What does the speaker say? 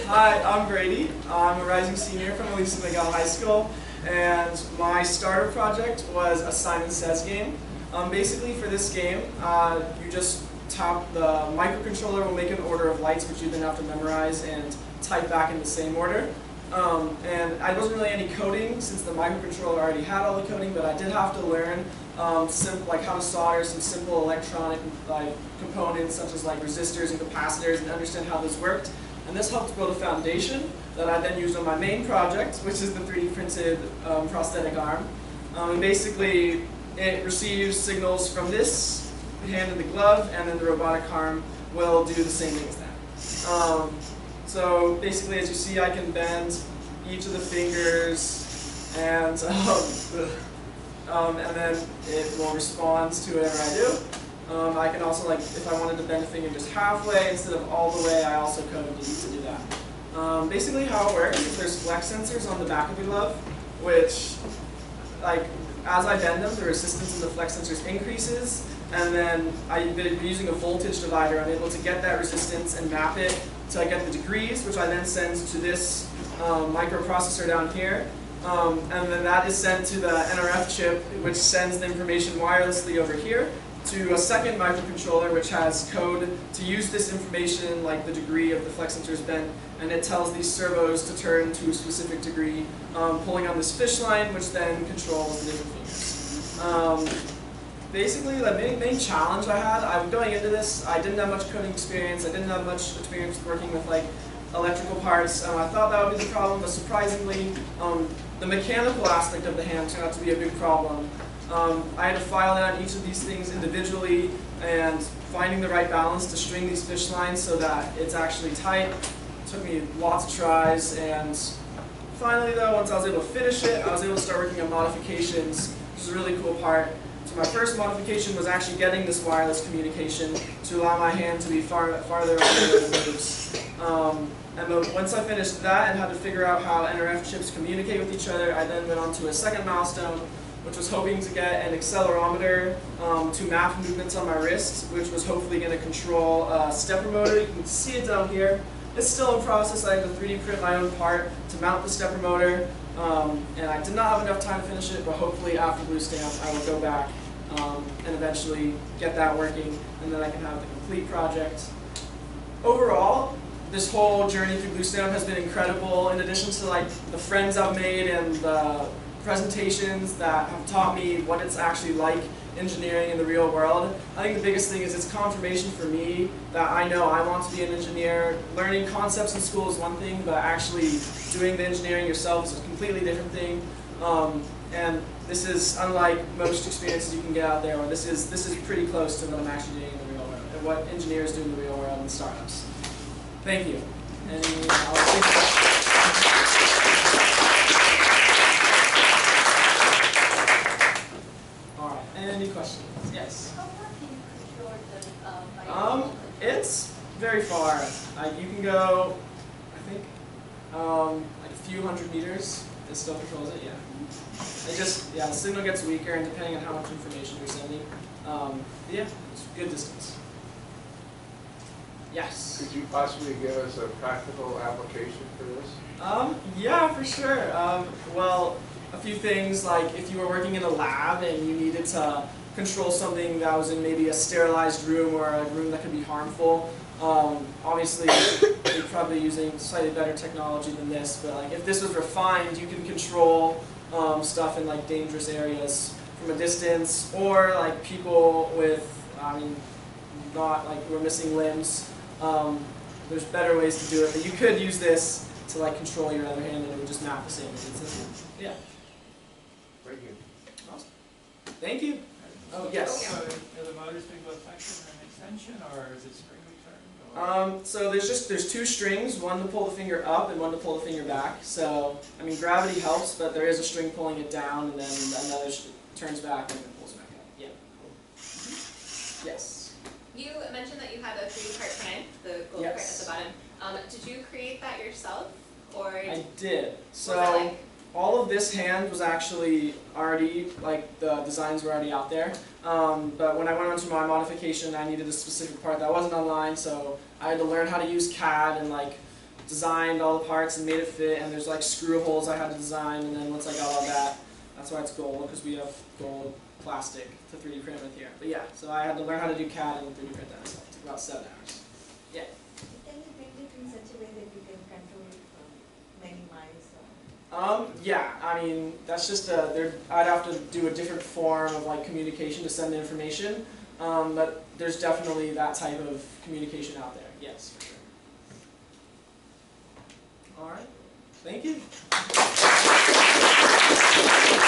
Hi, I'm Brady. I'm a rising senior from Elisa Miguel High School, and my starter project was a Simon Says game. Basically, for this game, you just tap the microcontroller will make an order of lights, which you then have to memorize and type back in the same order. And I wasn't really any coding since the microcontroller already had all the coding, but I did have to learn like how to solder some simple electronic components such as like resistors and capacitors and understand how this worked. And this helped build a foundation that I then used on my main project, which is the 3D printed prosthetic arm. And basically, it receives signals from this hand in the glove, and then the robotic arm will do the same thing as that. So basically, as you see, I can bend each of the fingers, and then it will respond to whatever I do. I can also, like, if I wanted to bend a finger just halfway instead of all the way, I also coded to do that. Basically, how it works is there's flex sensors on the back of the glove, which, like, as I bend them, the resistance in the flex sensors increases, and then I've been using a voltage divider. I'm able to get that resistance and map it to get the degrees, which I then send to this microprocessor down here. And then that is sent to the NRF chip, which sends the information wirelessly over here to a second microcontroller, which has code to use this information, like the degree of the flex sensors bent, and it tells these servos to turn to a specific degree, pulling on this fish line, which then controls the different fingers. Basically, the main challenge I had, going into this, I didn't have much coding experience, I didn't have much experience working with like electrical parts, and I thought that would be the problem, but surprisingly, the mechanical aspect of the hand turned out to be a big problem. I had to file down each of these things individually and finding the right balance to string these fish lines so that it's actually tight. It took me lots of tries, and finally though, once I was able to finish it, I was able to start working on modifications, which is a really cool part. So my first modification was actually getting this wireless communication to allow my hand to be farther away from the moves. And once I finished that and had to figure out how NRF chips communicate with each other, I then went on to a second milestone, which was hoping to get an accelerometer to map movements on my wrist, which was hopefully going to control a stepper motor. You can see it down here. It's still in process. I had to 3D print my own part to mount the stepper motor, and I did not have enough time to finish it, but hopefully after Blue Stamp I will go back and eventually get that working, and then I can have the complete project. Overall, this whole journey through Blue Stamp has been incredible. In addition to like the friends I've made and the presentations that have taught me what it's actually like engineering in the real world, I think the biggest thing is it's confirmation for me that I know I want to be an engineer. Learning concepts in school is one thing, but actually doing the engineering yourself is a completely different thing. And this is unlike most experiences you can get out there, where this is pretty close to what I'm actually doing in the real world, and what engineers do in the real world in startups. Thank you. And Alright, any questions? Yes? How far can you control the it's very far. You can go, I think, like a few hundred meters. It still controls it, yeah. It just, the signal gets weaker, and depending on how much information you're sending, yeah, it's a good distance. Yes? Could you possibly give us a practical application for this? Yeah, for sure. Well, a few things, like if you were working in a lab and you needed to control something that was in maybe a sterilized room or a room that could be harmful, obviously you're probably using slightly better technology than this, but like if this was refined, you can control stuff in like dangerous areas from a distance, or like people with, not like who are missing limbs. There's better ways to do it, but you could use this to like control your other hand, and it would just map the same distance. Yeah. Very good. Awesome. Thank you. Oh yes. So are the motors being both flexion and extension, or is it spring return? So there's two strings, one to pull the finger up and one to pull the finger back. So I mean gravity helps, but there is a string pulling it down, and then another turns back and then pulls back up. Yeah. Yes. You mentioned that you had a 3D-part hand, the gold part at the bottom. Did you create that yourself, or? I did. So all of this hand was actually already, like the designs were already out there. But when I went on to my modification, I needed a specific part that wasn't online, so I had to learn how to use CAD and like designed all the parts and made it fit, and there's like screw holes I had to design, and then once I got all that, that's why it's gold, because we have gold plastic to 3D print with here. But yeah, so I had to learn how to do CAD and 3D print that myself. It took about 7 hours. Yeah. Can you print it in such a way that you can control it from many miles? Yeah, I mean, that's just I'd have to do a different form of like communication to send the information, but there's definitely that type of communication out there, yes, for sure. All right, thank you.